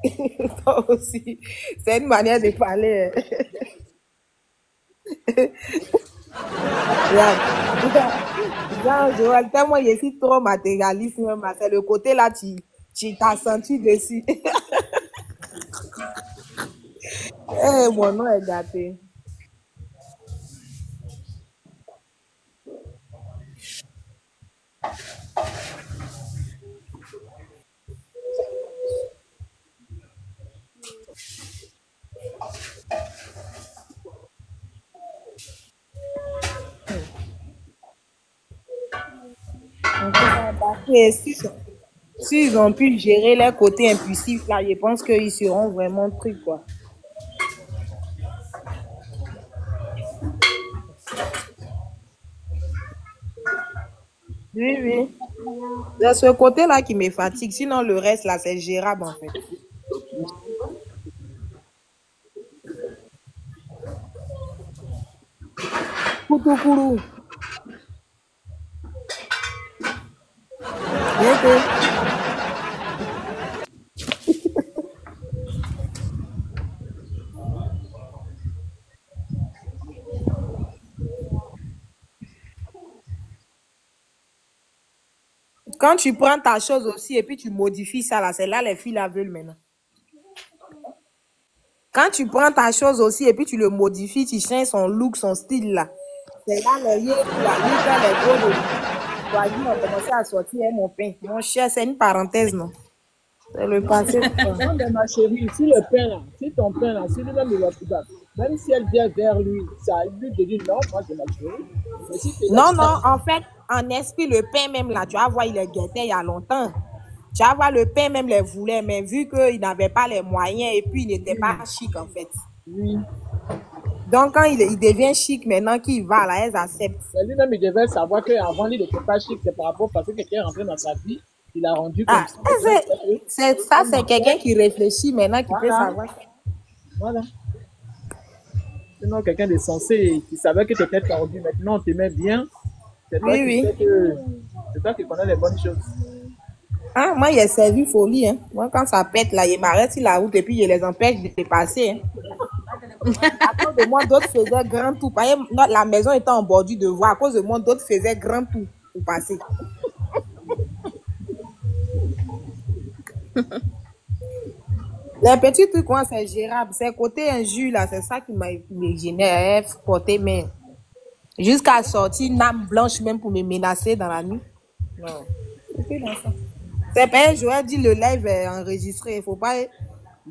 Speaker 3: Toi aussi. C'est une manière de parler. Hein. Regarde. Regarde, Joël, tellement je suis trop matérialiste, même, là. C'est le côté là, tu t'as senti dessus. Eh, mon nom est gâté. Et s'ils ont pu gérer leur côté impulsif, là, je pense qu'ils seront vraiment trucs, quoi. Oui, oui. C'est ce côté-là qui me fatigue. Sinon, le reste, là, c'est gérable, en fait. Koutoukounou. Bien que... Quand tu prends ta chose aussi et puis tu modifies ça, là, c'est là les filles la veulent maintenant. Quand tu prends ta chose aussi et puis tu le modifies, tu changes son look, son style, là. C'est là les yeux, les gros de... Voyez, on commencé à sortir hein, mon pain. Mon cher, c'est une parenthèse, non? C'est le passé.
Speaker 7: Attendez, ma chérie, si le pain là, si ton pain là, si lui-même il va plus même si elle vient vers lui, ça lui te dit non, moi je ma chérie. Mais si tu
Speaker 3: Non, non, en fait, en esprit, le pain même là, tu vas voir, il est guetté il y a longtemps. Tu vas voir, le pain même les voulait, mais vu qu'il n'avait pas les moyens et puis il n'était pas chic en fait.
Speaker 7: oui.
Speaker 3: Donc, quand il devient chic maintenant qu'il va là, elles acceptent.
Speaker 7: Mais lui-même il devait savoir qu'avant il n'était pas chic, c'est par rapport parce que quelqu'un est rentré dans sa vie, il a rendu comme
Speaker 3: Ah,
Speaker 7: ça.
Speaker 3: c'est quelqu'un qui réfléchit maintenant, qui peut
Speaker 7: Voilà.
Speaker 3: savoir.
Speaker 7: Voilà. Sinon, quelqu'un de sensé qui savait que tu étais tordu, maintenant on t'aimait bien. C'est toi,
Speaker 3: Oui,
Speaker 7: qui
Speaker 3: oui.
Speaker 7: sais que... c'est toi qui connais les bonnes choses.
Speaker 3: Ah, moi, il a servi folie. Hein. Moi, quand ça pète, là, il m'arrête sur la route et puis il les empêche de passer. Hein. À cause de moi, d'autres faisaient grand tour. Par exemple, la maison était en bordure de voie. À cause de moi, d'autres faisaient grand tour pour passer. Les petits trucs, quoi, c'est gérable. C'est côté injure, là, c'est ça qui me génère. Porter, mais jusqu'à sortir une âme blanche même pour me menacer dans la nuit. Non. C'est pas Joël dit le live est enregistré. Il faut pas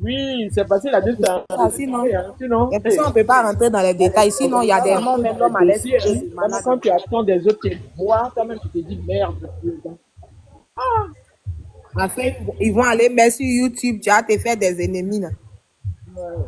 Speaker 7: Oui, c'est parce que la dette,
Speaker 3: Ça, sinon,
Speaker 7: sinon,
Speaker 3: et puis ça, on ne peut pas rentrer dans les détails. Sinon, il y a des noms, même l'homme à l'aise.
Speaker 7: quand tu attends des autres, tu bois, toi-même, tu te dis merde.
Speaker 3: En fait, ils vont aller mettre sur YouTube, tu vas te faire des ennemis. Là.
Speaker 7: Ouais.